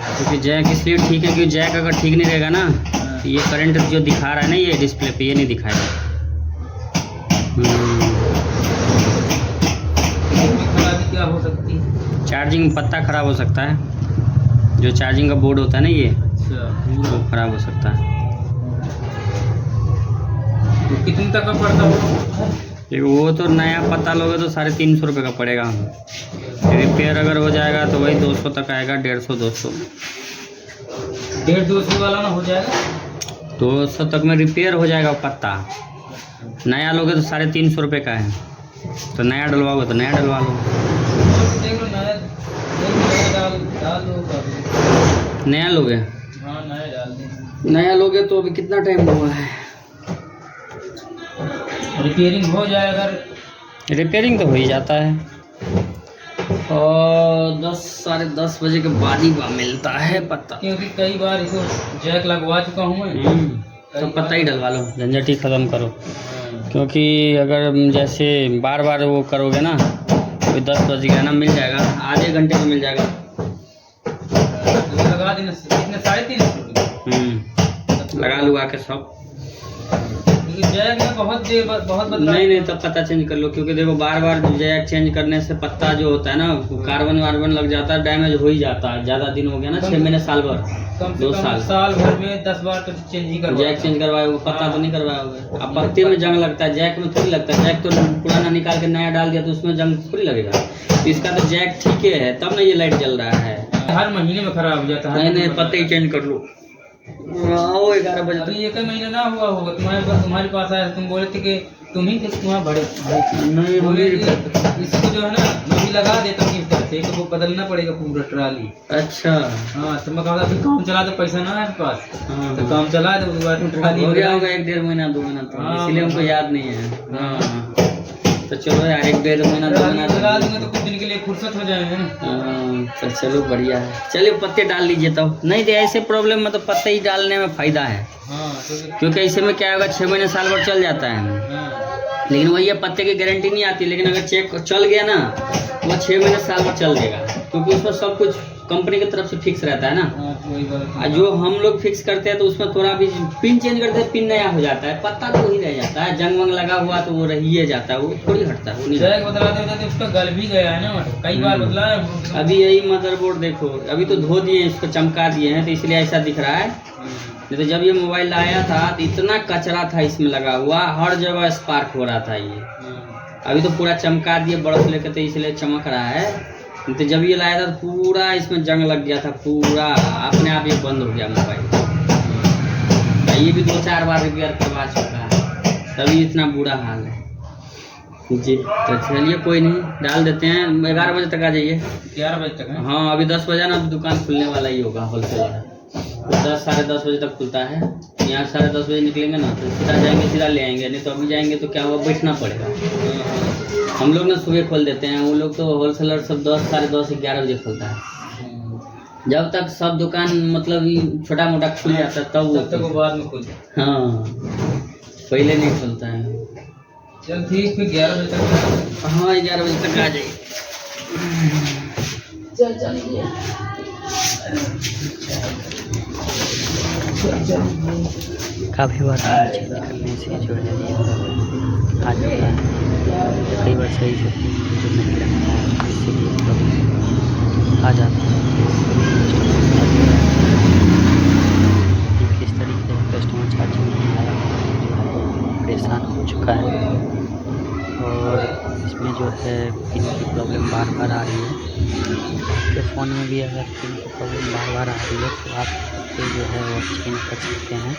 क्योंकि जैक इसलिए ठीक है, क्योंकि जैक अगर ठीक नहीं रहेगा ना तो ये करंट जो दिखा रहा है ना ये डिस्प्ले पे, ये नहीं दिखाएगा। खराबी क्या हो सकती है? चार्जिंग पत्ता ख़राब हो सकता है, जो चार्जिंग का बोर्ड होता है ना ये, वो ख़राब हो सकता है। तो कितने तक का पड़ता है? वो तो नया पत्ता लोगे तो 350 रुपये का पड़ेगा। रिपेयर अगर हो जाएगा तो वही 200 तक आएगा, 150 200। 150 वाला ना हो जाएगा? 200 तक में रिपेयर हो जाएगा वो पत्ता। नया लोगे तो 350 रुपये का है, तो नया डलवाओगे तो नया डलवा लो। देख लो नया, डाल दो। नया लोगे? हाँ नया डाल दें। नया लोगे तो अभी कितना टाइम हुआ है? रिपेयरिंग हो जाएगा? रिपेयरिंग तो हो ही जाता है, और 10 साढ़े 10 बजे के बाद ही मिलता है पत्ता। क्योंकि कई बार इसको जैक लगवा चुका हूँ मैं। तो पत्ता ही डलवा लो, झंझट ही ख़त्म करो। क्योंकि अगर जैसे बार बार वो करोगे ना तो 10 बज गया ना, मिल जाएगा आधे घंटे में मिल जाएगा। लगा देना, कितने 350 लगा लुगा के सब। जैक में बहुत बदलाव। नहीं तब पत्ता चेंज कर लो, क्योंकि देखो बार बार जैक चेंज करने से पत्ता जो होता है ना कार्बन वार्बन लग जाता है, डैमेज हो ही जाता है। ज़्यादा दिन हो गया ना, 6 महीने साल भर, 2 साल भर में 10 बार तो चेंज ही करवाओ। जैक चेंज करवाओगे, पत्ता तो नहीं करवाओगे। अब पत्ते में जंग लगता है, जैक में थोड़ी लगता है। जैक तो पुराना निकाल के नया डाल दिया तो उसमें जंग थोड़ी लगेगा। तो इसका तो जैक ठीक है, तब ना ये लाइट जल रहा है। हर महीने में खराब हो जाता है। नहीं पत्ते ही चेंज कर लो। आओ 11 बजे अभी 1 महीना ना हुआ होगा तुम्हारे पास आया, तुम बोले थे कि तुम ही तुम्हारा बड़े नहीं बोले इसको जो है ना मैं भी लगा देता हूँ इस तरह से, तो वो बदलना पड़ेगा पूरा ट्राली। अच्छा हाँ तो मैं कहा फिर काम चला, तो पैसा ना है पास। हाँ, तो काम चला दो ट्राली हो गया होगा 1-1.5 महीना 2 महीना तो, इसलिए हमको याद नहीं है। हाँ तो चलो यार 1-1.5 महीना 2 महीना लगा दूंगा तो कुछ दिन के लिए फुर्सत हो जाएंगे ना। तो चलो बढ़िया है। चलिए पत्ते डाल लीजिए तब। नहीं तो ऐसे प्रॉब्लम में तो पत्ते ही डालने में फ़ायदा है। हाँ क्योंकि ऐसे में क्या होगा, 6 महीने साल भर चल जाता है। लेकिन वही है, पत्ते की गारंटी नहीं आती। लेकिन अगर चेक चल गया ना वो 6 महीने साल भर चल देगा, क्योंकि उसमें सब कुछ कंपनी की तरफ से फिक्स रहता है ना। जो हम लोग फिक्स करते हैं तो उसमें थोड़ा भी पिन चेंज करते हैं, पिन नया हो जाता है, पत्ता तो वही रह जाता है। जंग वंग लगा हुआ तो वो रही जाता है, वो थोड़ी हटता है। वो नहीं बदला देते उसका गल भी गया है ना, कई बार बदला है। अभी यही मदरबोर्ड देखो, अभी तो धो दिए, इसको चमका दिए हैं तो इसलिए ऐसा दिख रहा है। नहीं तो जब ये मोबाइल लाया था तो इतना कचरा था इसमें लगा हुआ, हर जगह स्पार्क हो रहा था ये। अभी तो पूरा चमका दिए बर्फ लेकर, तो इसलिए चमक रहा है। तो जब ये लाया था तो पूरा इसमें जंग लग गया था, पूरा अपने आप ये बंद हो गया मोबाइल। ये भी 2-4 बार रिपेयर करवा चुका है, तभी इतना बुरा हाल है जी। तो चलिए कोई नहीं, डाल देते हैं। 11 बजे तक आ जाइए। 11 बजे तक है? हाँ अभी 10 बजे ना, अभी दुकान खुलने वाला ही होगा होलसेल। तो 10 साढ़े 10 बजे तक खुलता है। यहाँ 10:30 बजे निकलेंगे ना तो सीधा जाएंगे, सीधा ले आएंगे। नहीं तो अभी जाएंगे तो क्या हुआ, बैठना पड़ेगा। हम लोग ना सुबह खोल देते हैं, वो लोग तो होलसेलर सब 10 साढ़े 10 11 बजे खोलता है। जब तक सब दुकान मतलब छोटा मोटा खुल जाता है तब वो बाद में खुल। हाँ पहले नहीं खुलता है। चल ठीक, फिर 11 बजे तक। हाँ 11 बजे तक आ जाइए। चलिए काफ़ी बार चेंज करने से जो है ये आ जाता है। कई बार सही से जो नहीं लगता है इसीलिए प्रॉब्लम आ जाता है। किस तरीके से कस्टमर चार्जिंग नहीं आया जो है परेशान हो चुका है, और इसमें जो है पिन की प्रॉब्लम बार बार आ रही है। आपके फ़ोन में भी अगर पिन की प्रॉब्लम बार बार आ रही है तो आप जो है वो चेंज कर सकते हैं।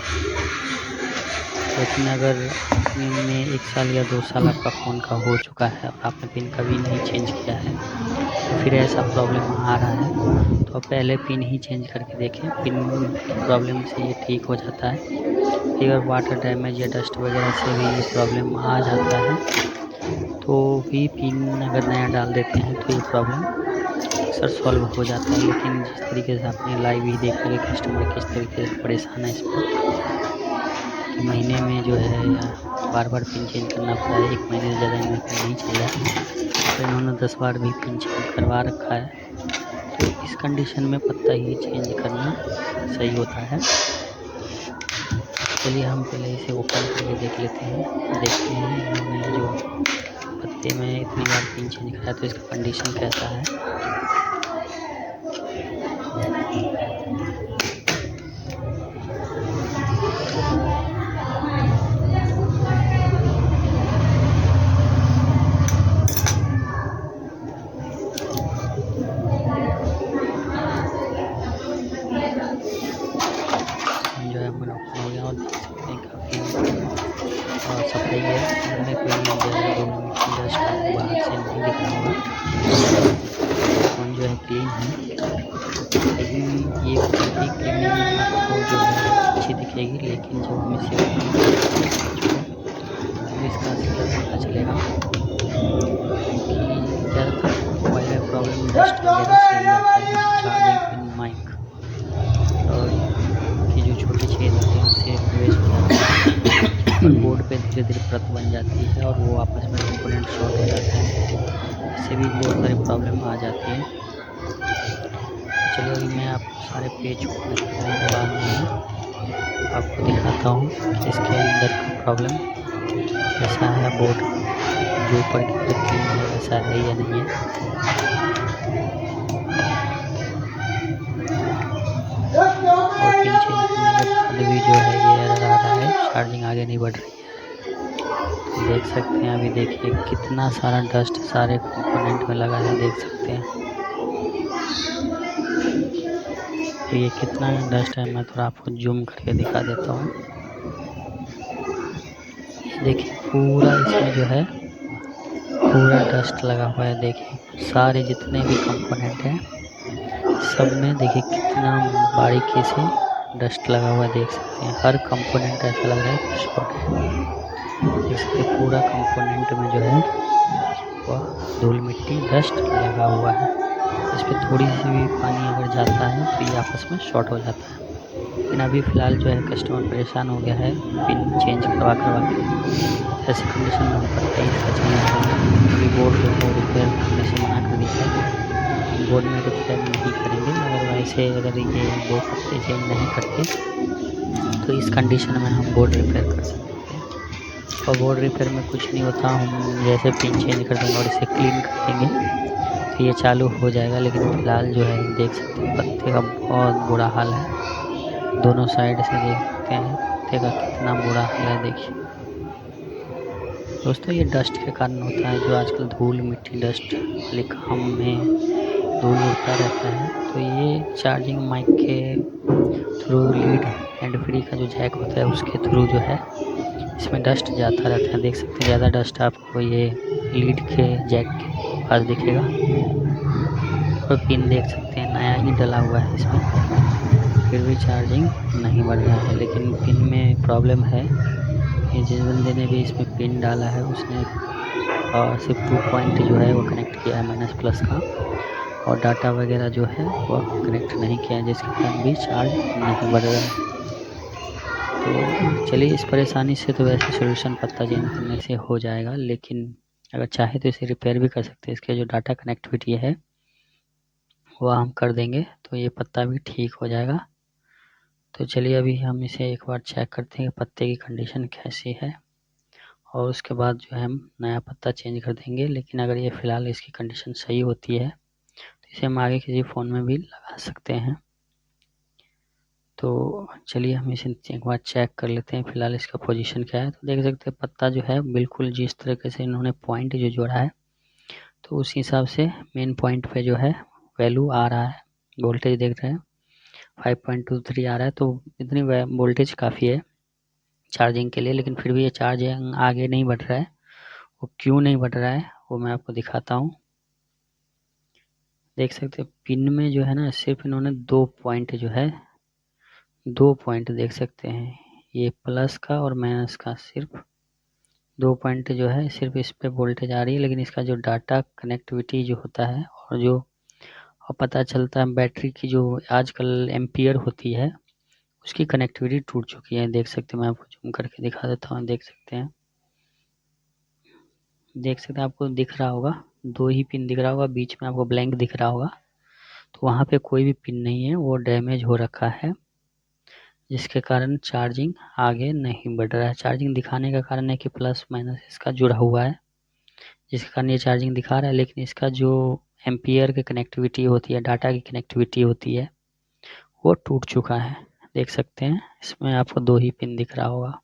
लेकिन अगर में 1 साल या 2 साल आपका फ़ोन का हो चुका है और आपने पिन कभी नहीं चेंज किया है तो फिर ऐसा प्रॉब्लम आ रहा है तो पहले पिन ही चेंज करके देखें। पिन प्रॉब्लम से ये ठीक हो जाता है। अगर वाटर डैमेज या डस्ट वगैरह से भी ये प्रॉब्लम आ जाता है तो भी पिन अगर नया डाल देते हैं तो ये प्रॉब्लम अक्सर सॉल्व हो जाता है। लेकिन जिस तरीके से आपने लाइव ही देखा कि कस्टमर किस तरीके से परेशान है इस पर, कि महीने में जो है बार बार पिन चेंज करना पड़ा है। 1 महीने से ज़्यादा इनमें पिन नहीं चल रहा है तो इन्होंने 10 बार भी पिन चेंज करवा रखा है। तो इस इस कंडीशन में पत्ता ही चेंज करना सही होता है। चलिए हम पहले इसे ओपन करके देख लेते हैं, देखते हैं इन्होंने जो पत्ते में इतनी बार पिन चेंज कराया तो इसका कंडीशन कैसा है। जो है मन ओपन हो गया और देख सकते हैं काफ़ी सफाई है, इनमें कोई ज़्यादा धूल मिट्टी डस्ट आपको बाहर से नहीं दिख रहा होगा। फ़ोन जो है क्लीन है, लेकिन ये पहली क्लीनिंग आपको जो है अच्छी दिखेगी, लेकिन जब हम इसे ओपन करेंगे तो इसका असलियत पता चलेगा, क्योंकि ज़्यादातर मोबाइल में प्रॉब्लम डस्ट वगैरह से ही आता है। चार्जिंग पिन, माइक और कि जो छोटे छेद होते हैं उससे प्रवेश हो जाता है और बोर्ड पे धीरे धीरे परत बन जाती है और वो आपस में कंपोनेंट शॉर्ट हो जाता है, इससे भी बहुत सारी प्रॉब्लम आ जाती है। चलिए अभी मैं आपको सारे पेज ओपन करने के बाद में आपको दिखाता हूँ कि इसके अंदर का प्रॉब्लम कैसा है, बोर्ड जो ऊपर की परत क्लीन है वैसा है या नहीं है। और पिन चेंज करने के बाद भी जो है ये एरर आ रहा है, चार्जिंग आगे नहीं बढ़ रही है। तो देख सकते हैं, अभी देखिए कितना सारा डस्ट सारे कंपोनेंट में लगा है, देख सकते हैं। तो ये कितना डस्ट है मैं थोड़ा आपको जूम करके दिखा देता हूँ। ये देखिए पूरा इसमें जो है पूरा डस्ट लगा हुआ है, देखिए सारे जितने भी कंपोनेंट हैं सब में देखिए कितना बारीकी से डस्ट लगा हुआ है, देख सकते हैं। हर कंपोनेंट ऐसा लग रहा है कि शॉर्ट है, देख सकते हैं पूरा कंपोनेंट में जो है वह धूल मिट्टी डस्ट लगा हुआ है। इस पर थोड़ी सी भी पानी अगर जाता है तो ये आपस में शॉर्ट हो जाता है। लेकिन अभी फ़िलहाल जो है कस्टमर परेशान हो गया है पिन चेंज करवा के, ऐसी कंडीशन में हम पत्ता ही इसका चेंज करेंगे। अभी बोर्ड जो है रिपेयर करने से मना कर दिया है, बोर्ड में रिपेयर नहीं करेंगे। अगर वैसे अगर ये दो पत्ते चेंज नहीं करते तो इस कंडीशन में हम बोर्ड रिपेयर कर सकते हैं। और बोर्ड रिपेयर में कुछ नहीं होता, हम जैसे पिन चेंज कर देंगे और इसे क्लीन कर देंगे तो ये चालू हो जाएगा। लेकिन फ़िलहाल जो है देख सकते हैं पत्ते का बहुत बुरा हाल है, दोनों साइड से देख सकते हैं पत्ते का कितना बुरा हाल है। देखिए दोस्तों, ये डस्ट के कारण होता है, जो आजकल धूल मिट्टी डस्ट वाले काम में धूल उड़ता रहता है। तो ये चार्जिंग माइक के थ्रू, लीड हैंड फ्री का जो जैक होता है उसके थ्रू जो है इसमें डस्ट जाता रहता है। देख सकते हैं ज़्यादा डस्ट आपको ये लीड के जैक के पास दिखेगा। और पिन देख सकते हैं नया ही डला हुआ है इसमें, फिर भी चार्जिंग नहीं बढ़ रहा है। लेकिन पिन में प्रॉब्लम है, ये जिस बंदे ने भी इसमें पिन डाला है उसने सिर्फ 2 पॉइंट जो है वो कनेक्ट किया है माइनस प्लस का, और डाटा वगैरह जो है वो कनेक्ट नहीं किया है, जिसके कारण भी चार्ज नहीं बढ़ रहा है। तो चलिए इस परेशानी से तो वैसे सोल्यूशन पत्ता चेंज करने से हो जाएगा, लेकिन अगर चाहे तो इसे रिपेयर भी कर सकते हैं। इसके जो डाटा कनेक्टिविटी है वह हम कर देंगे तो ये पत्ता भी ठीक हो जाएगा। तो चलिए अभी हम इसे एक बार चेक करते हैं पत्ते की कंडीशन कैसी है, और उसके बाद जो है हम नया पत्ता चेंज कर देंगे। लेकिन अगर ये फ़िलहाल इसकी कंडीशन सही होती है तो इसे हम आगे किसी फ़ोन में भी लगा सकते हैं। तो चलिए हम इसे एक बार चेक कर लेते हैं फ़िलहाल इसका पोजीशन क्या है। तो देख सकते हैं पत्ता जो है बिल्कुल जिस तरीके से इन्होंने पॉइंट जो जोड़ा है तो उस हिसाब से मेन पॉइंट पे जो है वैल्यू आ रहा है। वोल्टेज देख रहे हैं 5.23 आ रहा है, तो इतनी वोल्टेज काफ़ी है चार्जिंग के लिए। लेकिन फिर भी ये चार्जिंग आगे नहीं बढ़ रहा है। वो क्यों नहीं बढ़ रहा है वो मैं आपको दिखाता हूँ। देख सकते हैं पिन में जो है ना सिर्फ इन्होंने 2 पॉइंट जो है 2 पॉइंट देख सकते हैं, ये प्लस का और माइनस का, सिर्फ 2 पॉइंट जो है सिर्फ इस पे वोल्टेज आ रही है। लेकिन इसका जो डाटा कनेक्टिविटी जो होता है और जो पता चलता है बैटरी की जो आजकल एम्पियर होती है उसकी कनेक्टिविटी टूट चुकी है। देख सकते हैं, मैं आपको जूम करके दिखा देता हूँ। देख सकते हैं आपको दिख रहा होगा 2 ही पिन दिख रहा होगा, बीच में आपको ब्लैंक दिख रहा होगा। तो वहाँ पे कोई भी पिन नहीं है, वो डैमेज हो रखा है, जिसके कारण चार्जिंग आगे नहीं बढ़ रहा है। चार्जिंग दिखाने का कारण है कि प्लस माइनस इसका जुड़ा हुआ है, जिसके कारण ये चार्जिंग दिखा रहा है, लेकिन इसका जो एम्पियर की कनेक्टिविटी होती है, डाटा की कनेक्टिविटी होती है, वो टूट चुका है। देख सकते हैं इसमें आपको 2 ही पिन दिख रहा होगा।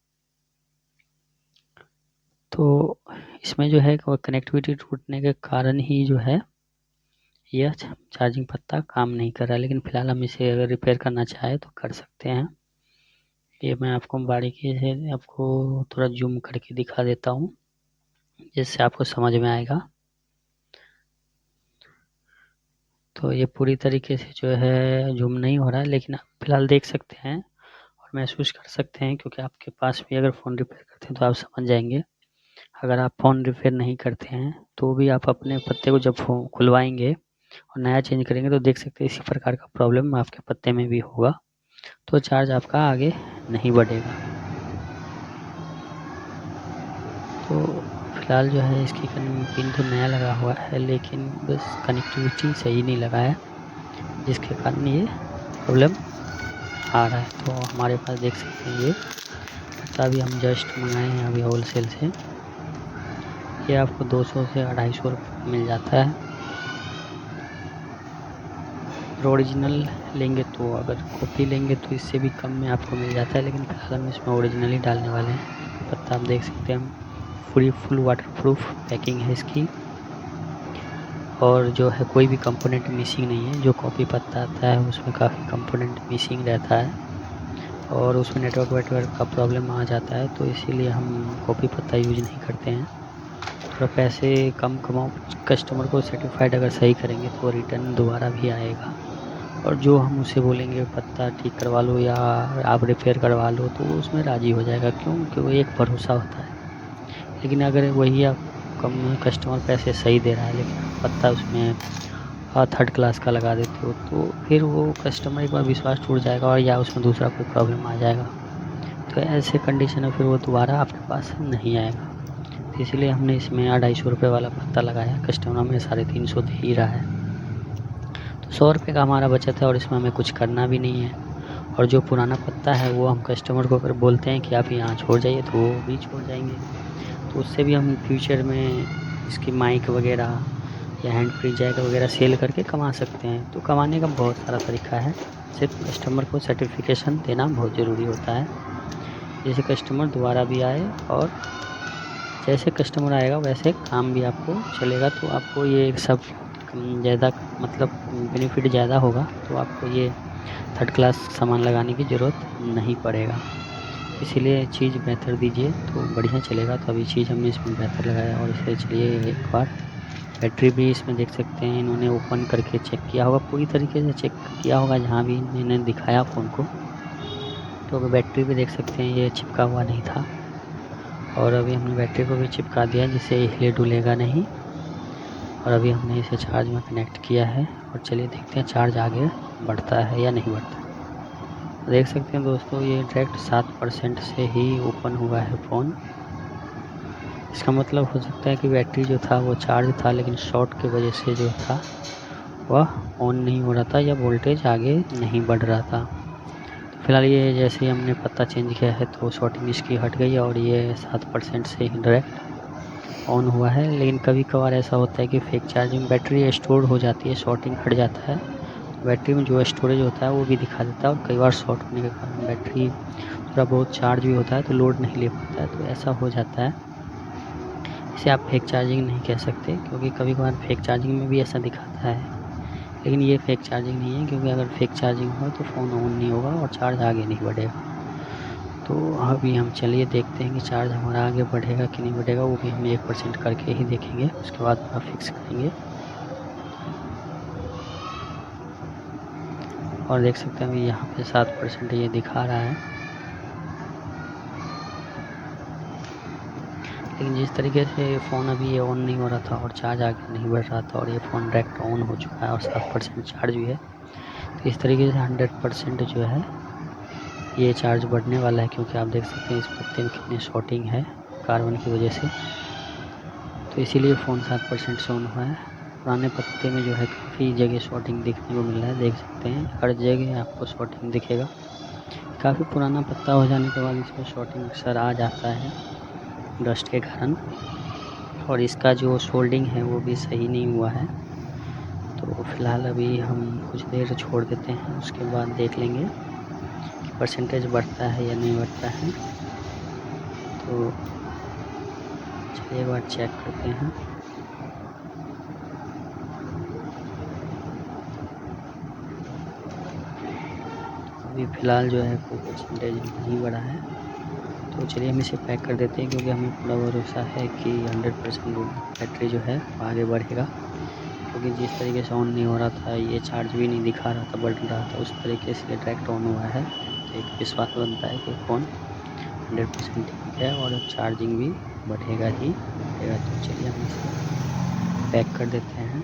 तो इसमें जो है वो कनेक्टिविटी टूटने के कारण ही जो है यह चार्जिंग पत्ता काम नहीं कर रहा है। लेकिन फ़िलहाल हम इसे अगर रिपेयर करना चाहें तो कर सकते हैं। ये मैं आपको बारीकी से आपको थोड़ा जूम करके दिखा देता हूँ, जिससे आपको समझ में आएगा। तो ये पूरी तरीके से जो है जूम नहीं हो रहा है, लेकिन आप फ़िलहाल देख सकते हैं और महसूस कर सकते हैं, क्योंकि आपके पास भी अगर फ़ोन रिपेयर करते हैं तो आप समझ जाएंगे। अगर आप फ़ोन रिपेयर नहीं करते हैं तो भी आप अपने पत्ते को जब खुलवाएंगे और नया चेंज करेंगे तो देख सकते हैं इसी प्रकार का प्रॉब्लम आपके पत्ते में भी होगा, तो चार्ज आपका आगे नहीं बढ़ेगा। तो फ़िलहाल जो है इसकी पिन तो नया लगा हुआ है, लेकिन बस कनेक्टिविटी सही नहीं लगा है, जिसके कारण ये प्रॉब्लम आ रहा है। तो हमारे पास देख सकते हैं ये पत्ता अभी हम जस्ट मंगाए हैं अभी होलसेल से। ये आपको 200 से 250 रुपये मिल जाता है। और ओरिजिनल लेंगे तो, अगर कॉपी लेंगे तो इससे भी कम में आपको मिल जाता है, लेकिन फिलहाल हम इसमें ओरिजिनल ही डालने वाले हैं। पत्ता आप देख सकते हैं, पूरी फुल वाटरप्रूफ पैकिंग है इसकी, और जो है कोई भी कंपोनेंट मिसिंग नहीं है। जो कॉपी पत्ता आता है उसमें काफ़ी कंपोनेंट मिसिंग रहता है और उसमें नेटवर्क वेटवर्क का प्रॉब्लम आ जाता है, तो इसीलिए हम कॉपी पत्ता यूज नहीं करते हैं। थोड़ा पैसे कम कमाओ, कस्टमर को सेटिस्फाइड अगर सही करेंगे तो रिटर्न दोबारा भी आएगा, और जो हम उसे बोलेंगे पत्ता ठीक करवा लो या आप रिपेयर करवा लो तो वो उसमें राज़ी हो जाएगा, क्योंकि वो एक भरोसा होता है। लेकिन अगर वही आप कम कस्टमर पैसे सही दे रहा है लेकिन आप पत्ता उसमें थर्ड क्लास का लगा देते हो, तो फिर वो कस्टमर एक बार विश्वास टूट जाएगा और या उसमें दूसरा कोई प्रॉब्लम आ जाएगा, तो ऐसे कंडीशन में फिर वो दोबारा आपके पास नहीं आएगा। तो इसलिए हमने इसमें 250 रुपये वाला पत्ता लगाया। कस्टमर हमें 350 दे ही रहा है, तो 100 रुपये का हमारा बचत है और इसमें हमें कुछ करना भी नहीं है। और जो पुराना पत्ता है वो हम कस्टमर को अगर बोलते हैं कि आप यहाँ छोड़ जाइए तो वो भी छोड़ जाएंगे, तो उससे भी हम फ्यूचर में इसकी माइक वगैरह या हैंड फ्री जैक वगैरह सेल करके कमा सकते हैं। तो कमाने का बहुत सारा तरीका है, सिर्फ कस्टमर को सर्टिफिकेशन देना बहुत ज़रूरी होता है, जैसे कस्टमर दोबारा भी आए, और जैसे कस्टमर आएगा वैसे काम भी आपको चलेगा, तो आपको ये सब ज़्यादा मतलब बेनिफिट ज़्यादा होगा, तो आपको ये थर्ड क्लास सामान लगाने की ज़रूरत नहीं पड़ेगा। इसीलिए चीज़ बेहतर दीजिए तो बढ़िया चलेगा। तो अभी चीज़ हमने इसमें बेहतर लगाया, और इसे चलिए एक बार बैटरी भी इसमें देख सकते हैं, इन्होंने ओपन करके चेक किया होगा, पूरी तरीके से चेक किया होगा जहाँ भी इन्होंने दिखाया फ़ोन को। तो अगर बैटरी भी देख सकते हैं ये चिपका हुआ नहीं था, और अभी हमने बैटरी को भी चिपका दिया जिससे हिले डुलेगा नहीं, और अभी हमने इसे चार्ज में कनेक्ट किया है। और चलिए देखते हैं चार्ज आगे बढ़ता है या नहीं बढ़ता। देख सकते हैं दोस्तों ये डायरेक्ट 7% से ही ओपन हुआ है फ़ोन। इसका मतलब हो सकता है कि बैटरी जो था वो चार्ज था, लेकिन शॉर्ट की वजह से जो था वह ऑन नहीं हो रहा था या वोल्टेज आगे नहीं बढ़ रहा था। तो फिलहाल ये जैसे ही हमने पत्ता चेंज किया है तो शॉर्टिंग इसकी हट गई और ये 7% से ही डायरेक्ट ऑन हुआ है। लेकिन कभी कभार ऐसा होता है कि फेक चार्जिंग बैटरी स्टोर हो जाती है, शॉर्टिंग हट जाता है, बैटरी में जो स्टोरेज होता है वो भी दिखा देता है, और कई बार शॉर्ट होने के कारण बैटरी थोड़ा बहुत चार्ज भी होता है तो लोड नहीं ले पाता है, तो ऐसा हो जाता है। इसे आप फेक चार्जिंग नहीं कह सकते, क्योंकि कभी कभार फेक चार्जिंग में भी ऐसा दिखाता है, लेकिन ये फेक चार्जिंग नहीं है, क्योंकि अगर फेक चार्जिंग हो तो फ़ोन ऑन नहीं होगा और चार्ज आगे नहीं बढ़ेगा। तो अभी हम चलिए देखते हैं कि चार्ज हमारा आगे बढ़ेगा कि नहीं बढ़ेगा, वो भी हम 1% करके ही देखेंगे, उसके बाद पूरा फिक्स करेंगे। और देख सकते हैं अभी यहाँ पे 7% ये दिखा रहा है, लेकिन जिस तरीके से फ़ोन अभी ये ऑन नहीं हो रहा था और चार्ज आगे नहीं बढ़ रहा था, और ये फ़ोन डायरेक्ट ऑन हो चुका है और 7% चार्ज भी है, तो इस तरीके से 100% जो है ये चार्ज बढ़ने वाला है, क्योंकि आप देख सकते हैं इस पत्ते में कितनी शॉर्टिंग है कार्बन की वजह से, तो इसीलिए फ़ोन 7% से ऑन हुआ है। पुराने पत्ते में जो है काफ़ी जगह शॉर्टिंग देखने को मिल रहा है, देख सकते हैं हर जगह आपको शॉर्टिंग दिखेगा। काफ़ी पुराना पत्ता हो जाने के बाद इसमें शॉर्टिंग अक्सर आ जाता है डस्ट के कारण, और इसका जो सोल्डिंग है वो भी सही नहीं हुआ है। तो फ़िलहाल अभी हम कुछ देर छोड़ देते हैं, उसके बाद देख लेंगे कि परसेंटेज बढ़ता है या नहीं बढ़ता है। तो चलिए एक बार चेक करते हैं। अभी फ़िलहाल जो है कोई परसेंटेज नहीं बढ़ा है, तो चलिए हम इसे पैक कर देते हैं, क्योंकि हमें पूरा भरोसा है कि 100% बैटरी जो है आगे बढ़ेगा। क्योंकि जिस तरीके से ऑन नहीं हो रहा था, ये चार्ज भी नहीं दिखा रहा था, बढ़ रहा था, उस तरीके से डायरेक्ट ऑन हुआ है। तो एक विश्वास बनता है कि फ़ोन 100% ठीक है और चार्जिंग भी बढ़ेगा ही बढ़ेगा। तो चलिए हम इसे पैक कर देते हैं।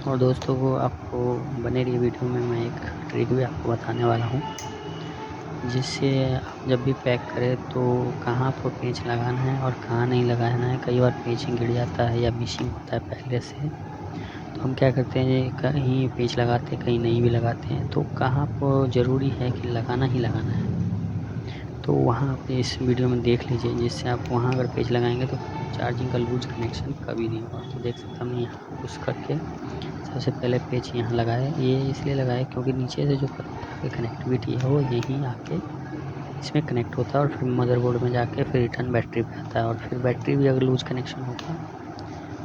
और दोस्तों को आपको बने रहिए वीडियो में, मैं एक ट्रिक भी आपको बताने वाला हूँ, जिससे आप जब भी पैक करें तो कहाँ पर पेंच लगाना है और कहाँ नहीं लगाना है। कई बार पेंच गिर जाता है या मिसिंग होता है पहले से, तो हम क्या करते हैं, कहीं पेंच लगाते हैं कहीं नहीं भी लगाते हैं। तो कहाँ पर ज़रूरी है कि लगाना ही लगाना है, तो वहाँ आप इस वीडियो में देख लीजिए, जिससे आप वहाँ अगर पेंच लगाएंगे तो चार्जिंग का लूज कनेक्शन कभी नहीं होगा। तो देख सकते हैं हमने यहाँ पुश करके सबसे पहले पेंच यहाँ लगाए। ये इसलिए लगाए क्योंकि नीचे से जो पत्ता की कनेक्टिविटी है वो यहीं आके इसमें कनेक्ट होता है और फिर मदरबोर्ड में जाके फिर रिटर्न बैटरी पे आता है। और फिर बैटरी भी अगर लूज कनेक्शन होगा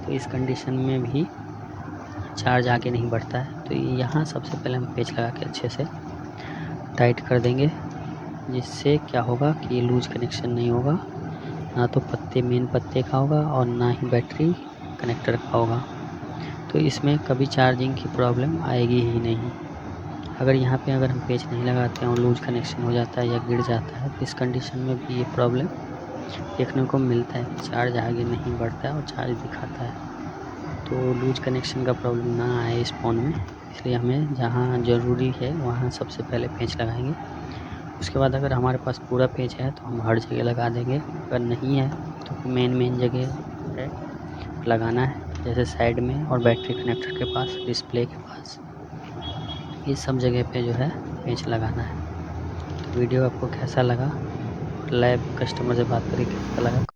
तो इस कंडीशन में भी चार्ज आगे नहीं बढ़ता है। तो यहाँ सबसे पहले हम पेंच लगा के अच्छे से टाइट कर देंगे, जिससे क्या होगा कि ये लूज कनेक्शन नहीं होगा, ना तो मेन पत्ते का होगा और ना ही बैटरी कनेक्टर का होगा। तो इसमें कभी चार्जिंग की प्रॉब्लम आएगी ही नहीं। अगर यहाँ पे अगर हम पेंच नहीं लगाते हैं और लूज कनेक्शन हो जाता है या गिर जाता है, तो इस कंडीशन में भी ये प्रॉब्लम देखने को मिलता है कि चार्ज आगे नहीं बढ़ता है और चार्ज दिखाता है। तो लूज कनेक्शन का प्रॉब्लम ना आए इस फ़ोन में, इसलिए हमें जहाँ ज़रूरी है वहाँ सबसे पहले पेंच लगाएंगे। उसके बाद अगर हमारे पास पूरा पेंच है तो हम हर जगह लगा देंगे, अगर नहीं है तो मेन जगह पे लगाना है, जैसे साइड में और बैटरी कनेक्टर के पास, डिस्प्ले के पास, इस सब जगह पे जो है पेंच लगाना है। तो वीडियो आपको कैसा लगा, लाइव कस्टमर से बात करके कैसा लगा?